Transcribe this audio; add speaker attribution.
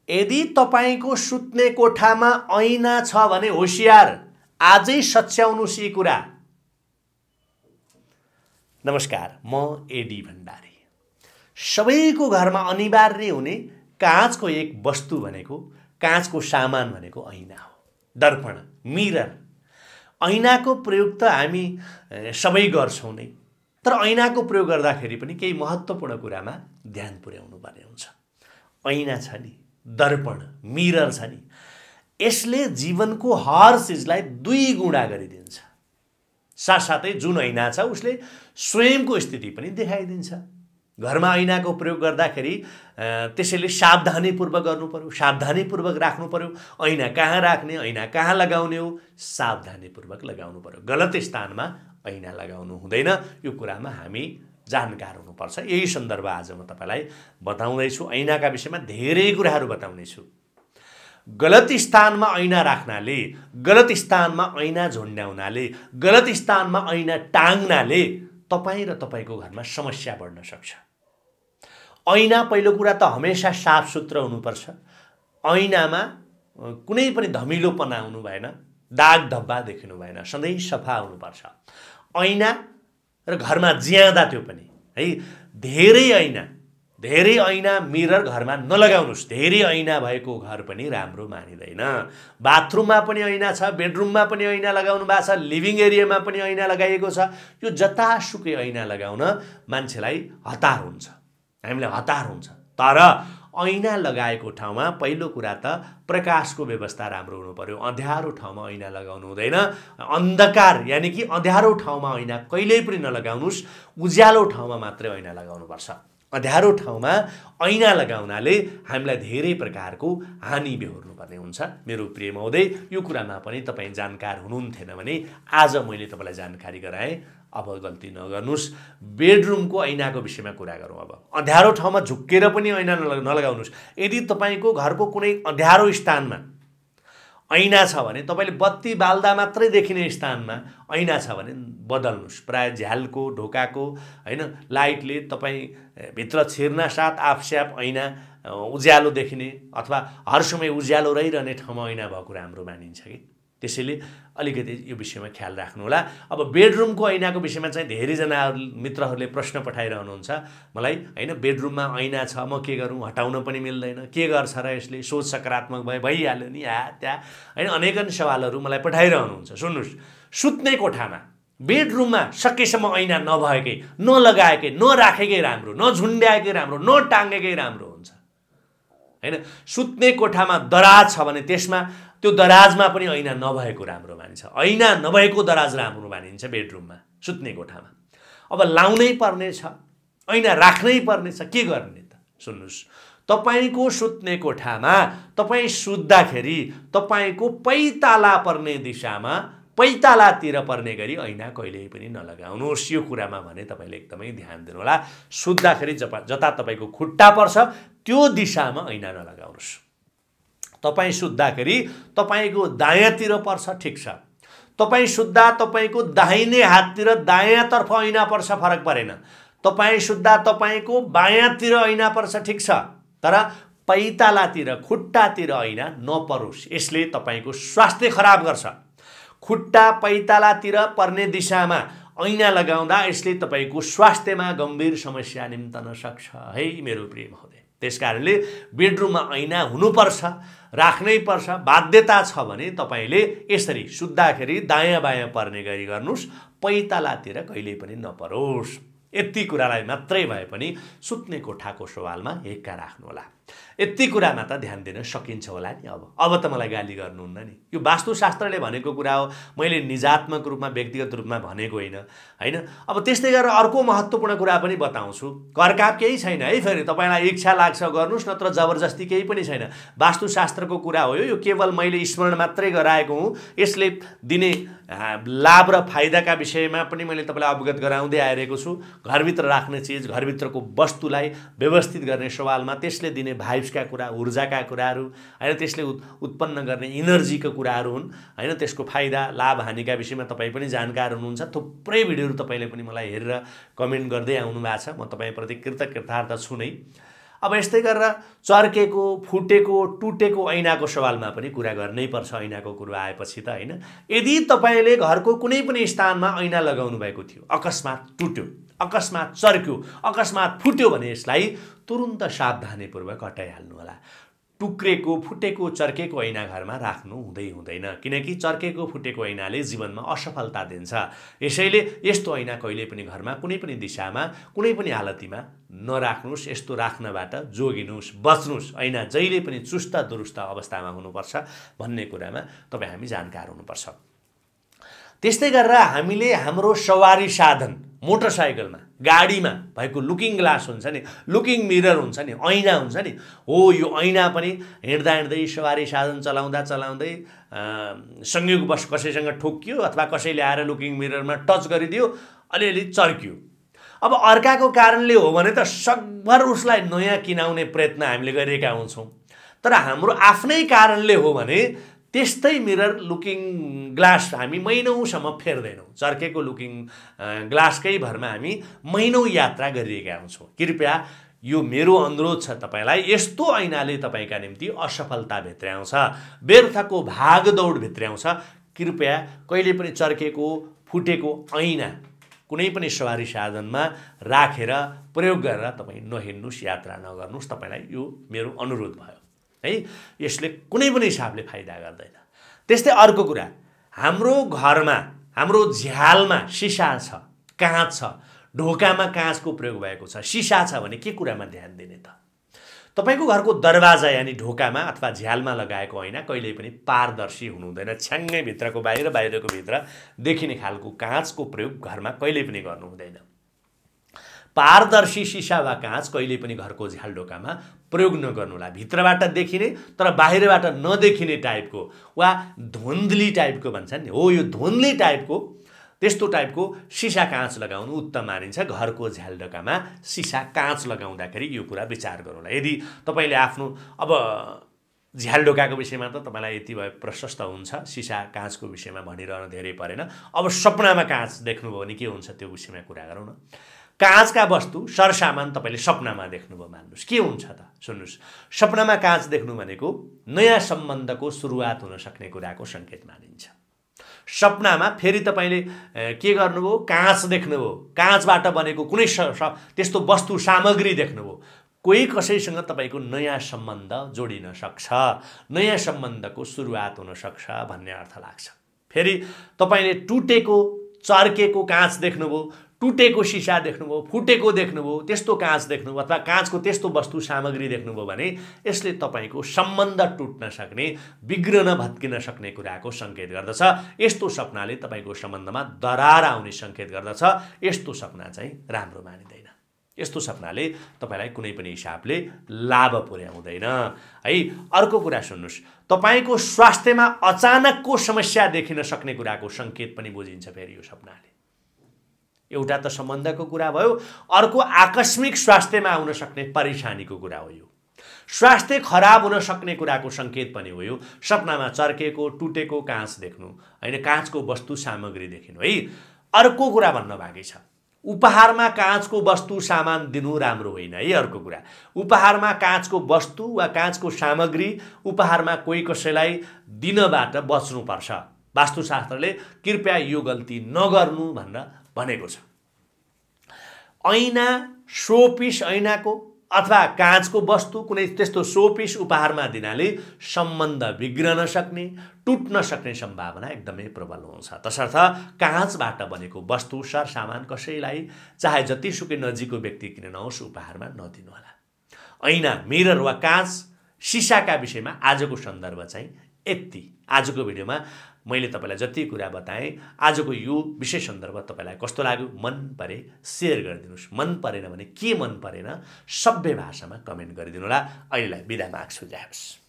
Speaker 1: यदि तपाईको सुत्ने कोठामा ऐना छ भने होशियार, आजै सच्याउनुस् यी कुरा। नमस्कार, म एडी भण्डारी। सबैको घरमा अनिवार्य हुने काँचको एक वस्तु भनेको, काँचको सामान भनेको ऐना हो। दर्पण, मिरर। ऐनाको प्रयोग त हामी सबै गर्छौँ नै, तर ऐनाको प्रयोग गर्दाखेरि पनि केही महत्त्वपूर्ण कुरामा ध्यान पुर्याउनु पर्ने हुन्छ। ऐना छ नि, दर्पण, मिरर छ नि, यसले जीवनको हर चिजलाई दुई गुणा गरिदिन्छ। साथसाथै जुन ऐना छ उसले स्वयंको स्थिति पनि देखाइदिन्छ। घरमा ऐनाको प्रयोग गर्दाखेरि त्यसैले सावधानीपूर्वक गर्नु पर्यो, सावधानीपूर्वक राख्नु पर्यो। ऐना कहाँ राख्ने, ऐना कहाँ लगाउने हो, सावधानीपूर्वक लगाउनु पर्यो। गलत स्थानमा ऐना लगाउनु हुँदैन। यो कुरामा हामी जानकार हुनुपर्छ। यही सन्दर्भ आज म तपाईलाई बताउँदैछु। ऐनाका विषयमा धेरै कुराहरू बताउनेछु। गलत स्थानमा ऐना राख्नाले, गलत स्थानमा ऐना झुन्ड्याउनाले, गलत स्थानमा ऐना टाङ्नाले तपाईँ र तपाईँको घरमा समस्या बढ्न सक्छ। ऐना पहिलो कुरा त हमेशा साफ सुथरा हुनुपर्छ। ऐनामा कुनै पनि धमिलोपना हुनु भएन, दाग धब्बा देखिनु भएन, सधैँ सफा हुनुपर्छ। ऐना र घरमा ज्यादा त्यो पनि है, धेरै ऐना मिरर घरमा नलगाउनुस्। धेरै ऐना भएको घर पनि राम्रो मानिँदैन। बाथरुममा पनि ऐना छ, बेडरुममा पनि ऐना लगाउनु भएको छ, लिभिङ एरियामा पनि ऐना लगाइएको छ। यो जतासुकै ऐना लगाउन मान्छेलाई हतार हुन्छ, हामीलाई हतार हुन्छ। तर ऐना लगाएको ठाउँमा पहिलो कुरा त प्रकाशको व्यवस्था राम्रो हुनु पर्यो। अँध्यारो ठाउँमा ऐना लगाउनु हुँदैन। अन्धकार यानि कि अँध्यारो ठाउँमा ऐना कहिल्यै पनि नलगाउनुस्। उज्यालो ठाउँमा मात्रै ऐना लगाउनुपर्छ। अँध्यारो ठाउँमा ऐना लगाउनाले हामीलाई धेरै प्रकारको हानि बेहोर्नुपर्ने हुन्छ। मेरो प्रिय महोदय, यो कुरामा पनि तपाईँ जानकार हुनुहुन्थेन भने आज मैले तपाईँलाई जानकारी गराएँ। अब गल्ती नगर्नुस्। बेडरुमको ऐनाको विषयमा कुरा गरौँ। अब अँध्यारो ठाउँमा झुक्केर पनि ऐना नलगाउनुस्। यदि तपाईँको घरको कुनै अँध्यारो स्थानमा ऐना छ भने तपाईँले बत्ती बाल्दा मात्रै देखिने स्थानमा ऐना छ भने बदल्नुस्। प्राय झ्यालको, ढोकाको हैन लाइटले तपाईँ भित्र छिर्न साथ आफस्याप ऐना उज्यालो देखिने अथवा हर समय उज्यालो रहिरहने ठाउँमा ऐना भएको राम्रो मानिन्छ कि। त्यसैले अलिकति यो विषयमा ख्याल राख्नु होला। अब बेडरुमको ऐनाको विषयमा चाहिँ धेरैजना मित्रहरूले प्रश्न पठाइरहनुहुन्छ मलाई, हैन बेडरुममा ऐना छ, म के गरौँ, हटाउन पनि मिल्दैन, के गर्छ र यसले, सोच सकारात्मक भइहाल्यो नि त्यहाँ हैन, अनेकन सवालहरू मलाई पठाइरहनुहुन्छ। सुन्नुस्, सुत्ने कोठामा बेडरुममा सकेसम्म ऐना नभएकै, नलगाएकै, नराखेकै राम्रो, नझुन्ड्याएकै राम्रो, नटाङ्गेकै राम्रो हुन्छ हैन। सुत्ने कोठामा दराज छ भने त्यसमा त्यो दराजमा पनि ऐना नभएको राम्रो मानिन्छ। ऐना नभएको दराज राम्रो मानिन्छ बेडरुममा, सुत्ने कोठामा। अब लाउनै पर्ने छ, ऐना राख्नै पर्ने छ, के गर्ने त? सुन्नुस्, तपाईको सुत्ने कोठामा तपाईँ सुत्दाखेरि तपाईको पैताला पर्ने दिशामा, पैतालातिर पर्ने गरी ऐना कहिल्यै पनि नलगाउनुहोस्। यो कुरामा भने तपाईँले एकदमै ध्यान दिनु होला। सुत्दाखेरि जता तपाईँको खुट्टा पर्छ त्यो दिशामा ऐना नलगाउनुहोस्। तपाईँ सुत्दाखेरि तपाईँको दायाँतिर पर्छ, ठिक छ। तपाईँ सुत्दा तपाईँको दाहिने हाततिर दायाँतर्फ ऐना पर्छ, फरक परेन। तपाईँ सुत्दा तपाईँको बायाँतिर ऐना पर्छ, ठिक छ। तर पैतालातिर, खुट्टातिर ऐना नपरोस्। यसले तपाईँको स्वास्थ्य खराब गर्छ। खुट्टा पैतालातिर पर्ने दिशामा ऐना लगाउँदा यसले तपाईँको स्वास्थ्यमा गम्भीर समस्या निम्तन सक्छ है मेरो प्रिय महोदय। त्यसकारणले बेडरुममा ऐना हुनुपर्छ, राख्नै पर्छ। बाध्यता छ भने तपाईँले यसरी सुत्दाखेरि दायाँ बायाँ पर्ने गरी गर्नुहोस्, पैतालातिर कहिल्यै पनि नपरोस्। यति कुरालाई मात्रै भए पनि सुत्ने कोठाको सवालमा हेक्का राख्नु होला। यति कुरामा त ध्यान दिन सकिन्छ होला नि। अब त मलाई गाली गर्नुहुन्न नि। यो वास्तुशास्त्रले भनेको कुरा हो, मैले निजात्मक रूपमा व्यक्तिगत रूपमा भनेको होइन हैन। अब त्यस्तै गरेर अर्को महत्त्वपूर्ण कुरा पनि बताउँछु। घरकाप केही छैन है, फेरि तपाईँलाई इच्छा लाग्छ गर्नुस्, नत्र जबरजस्ती केही पनि छैन। वास्तुशास्त्रको कुरा हो यो केवल मैले स्मरण मात्रै गराएको हुँ। यसले दिने लाभ र फाइदाका विषयमा पनि मैले तपाईँलाई अवगत गराउँदै आइरहेको छु। घरभित्र राख्ने चिज, घरभित्रको वस्तुलाई व्यवस्थित गर्ने सवालमा त्यसले दिने भाइब्सका कुरा, ऊर्जाका कुराहरू हैन, त्यसले उत्पन्न गर्ने इनर्जीका कुराहरू हुन् हैन। त्यसको फाइदा लाभ हानिका विषयमा तपाईँ पनि जानकार हुनुहुन्छ। थुप्रै भिडियोहरू तपाईँले पनि मलाई हेरेर कमेन्ट गर्दै आउनु भएको छ। म तपाईँप्रति कृतज्ञतार्थ छु नै। अब यस्तै गरेर चर्केको, फुटेको, टुटेको ऐनाको सवालमा पनि कुरा गर्नै पर्छ। ऐनाको कुरा आएपछि त हैन, यदि तपाईले घरको कुनै पनि स्थानमा ऐना लगाउनु भएको थियो, अकस्मात टुट्यो, अकस्मात चर्क्यो, अकस्मात फुट्यो भने यसलाई तुरुन्त सावधानीपूर्वक हटाइहाल्नु होला। टुक्रेको, फुटेको, चर्केको ऐना घरमा राख्नु हुँदैन, किनकि चर्केको, फुटेको ऐनाले जीवनमा असफलता दिन्छ। यसैले यस्तो ऐना कहिले पनि घरमा कुनै पनि दिशामा, कुनै पनि हालतीमा नराख्नुस्। यस्तो राख्नबाट जोगिनुस्, बच्नुस्। ऐना जहिले पनि चुस्त दुरुस्त अवस्थामा हुनुपर्छ भन्ने कुरामा हामी जानकार हुनुपर्छ। त्यस्तै गरेर हामीले हाम्रो सवारी साधन, मोटरसाइकलमा, गाडीमा भएको लुकिङ ग्लास हुन्छ नि, लुकिङ मिरर हुन्छ नि, ऐना हुन्छ नि, हो यो ऐना पनि हिँड्दै सवारी साधन चलाउँदै संयोगवश कसैसँग ठोकियो अथवा कसैले आएर लुकिङ मिररमा टच गरिदियो, अलिअलि चर्कियो। अब अर्काको कारणले हो भने त सकभर उसलाई नयाँ किनाउने प्रयत्न हामीले गरिरहेका हुन्छौँ। तर हाम्रो आफ्नै कारणले हो भने त्यस्तै मिरर, लुकिङ ग्लास हामी महिनौसम्म फेर्दैनौँ। चर्केको लुकिङ ग्लासकै भरमा हामी महिनौँ यात्रा गरिरहेका हुन्छौँ। कृपया यो मेरो अनुरोध छ तपाईलाई, यस्तो ऐनाले तपाईका निम्ति असफलता भित्र्याउँछ, व्यर्थको भागदौड भित्र्याउँछ। कृपया कहिले पनि चर्केको, फुटेको ऐना कुनै पनि सवारी साधनमा राखेर प्रयोग गरेर तपाईँ नहिँड्नुस्, यात्रा नगर्नुस्। तपाईलाई यो मेरो अनुरोध भयो है। यसले कुनै पनि हिसाबले फाइदा गर्दैन। त्यस्तै अर्को कुरा, हाम्रो घरमा, हाम्रो झ्यालमा सिसा छ, काँच छ, ढोकामा काँचको प्रयोग भएको छ, सिसा छ भने के कुरामा ध्यान दिने त? तपाईको घरको दरवाजा यानी ढोकामा अथवा झ्यालमा लगाएको ऐना कहिल्यै पनि पारदर्शी हुनु हुँदैन। छ्याङ्गै भित्रको बाहिर, बाहिरको भित्र देखिने खालको काँचको प्रयोग घरमा कहिल्यै पनि गर्नु हुँदैन। पारदर्शी सिसा वा काँच कहिले पनि घरको झ्याल ढोकामा प्रयोग नगर्नुहोला। भित्रबाट देखिने तर बाहिरबाट नदेखिने टाइपको वा धुन्धली टाइपको भन्छन् नि, हो यो धुन्धली टाइपको, त्यस्तो टाइपको सिसा काँच लगाउनु उत्तम मानिन्छ। घरको झ्याल ढोकामा सिसा काँच लगाउँदाखेरि यो कुरा विचार गरौँला। यदि तपाईले आफ्नो अब झ्याल ढोकाको विषयमा त तपाईलाई यति भए प्रशस्त हुन्छ, सिसा काँचको विषयमा भनिरहन धेरै परेन। अब सपनामा काँच देख्नुभयो भने के हुन्छ त्यो विषयमा कुरा गरौँ न। काँचका वस्तु सरसामान तपाईले सपनामा देख्नुभयो मान्नुस्, के हुन्छ त? सुन्नुस्, सपनामा काँच देख्नु भनेको नयाँ सम्बन्धको सुरुवात हुन सक्ने कुराको संकेत मानिन्छ। सपनामा फेरि तपाईले के गर्नुभयो? काँच देख्नुभयो, काँचबाट बनेको कुनै त्यस्तो वस्तु सामग्री देख्नुभयो, कोही कसैसँग तपाईको नयाँ सम्बन्ध जोडिन सक्छ, नयाँ सम्बन्धको सुरुवात हुन सक्छ भन्ने अर्थ लाग्छ। फेरि तपाईले टुटेको, चर्केको काँच देख्नुभयो, टुटेको सिसा देख्नुभयो, फुटेको देख्नुभयो, त्यस्तो काँच देख्नुभयो अथवा काँचको त्यस्तो वस्तु सामग्री देख्नुभयो भने यसले तपाईको सम्बन्ध टुट्न सक्ने, बिग्रन भत्किन सक्ने कुराको संकेत गर्दछ। यस्तो सपनाले तपाईको सम्बन्धमा दरार आउने संकेत गर्दछ। यस्तो सपना चाहिँ राम्रो मानिँदैन। यस्तो सपनाले तपाईलाई कुनै पनि हिसाबले लाभ पुर्याउँदैन है। अर्को कुरा सुन्नुस्, तपाईको स्वास्थ्यमा अचानकको समस्या देखिन सक्ने कुराको संकेत पनि बुझिन्छ फेरि यो सपनाले। एउटा त सम्बन्धको कुरा भयो, अर्को आकस्मिक स्वास्थ्यमा आउन सक्ने परेशानीको कुरा हो। यो स्वास्थ्य खराब हुन सक्ने कुराको संकेत पनि हो। यो सपनामा चर्केको, टुटेको काँच देख्नु हैन, काँचको वस्तु सामग्री देखिनु है। अर्को कुरा भन्न बाँकी छ, उपहारमा काँचको वस्तु सामान दिनु राम्रो होइन है। अर्को कुरा, उपहारमा काँचको वस्तु वा काँचको सामग्री उपहारमा कोही कसैलाई दिनबाट बच्नुपर्छ। वास्तुशास्त्रले कृपया यो गल्ती नगर्नु भनेको छ। ऐना, सोपिस ऐनाको अथवा काँचको वस्तु कुनै त्यस्तो सोपिस उपहारमा दिनाले सम्बन्ध बिग्रन सक्ने, टुट्न सक्ने सम्भावना एकदमै प्रबल हुन्छ। तसर्थ काँचबाट बनेको वस्तु सरसामान कसैलाई चाहे जतिसुकै नजिकको व्यक्ति किन नहोस् उपहारमा नदिनु होला। ऐना, मिरर वा काँच, सिसाका विषयमा आजको सन्दर्भ चाहिँ यति। आजको भिडियोमा मैले तपाईलाई जति कुरा बताएँ, आजको यो विशेष सन्दर्भ तपाईलाई कस्तो लाग्यो? मन परे शेयर गरिदिनुस्, मन परेन भने के मन परेन सभ्य भाषामा कमेन्ट गरिदिनु होला। अहिलेलाई बिदा माग्छु। जय होस्।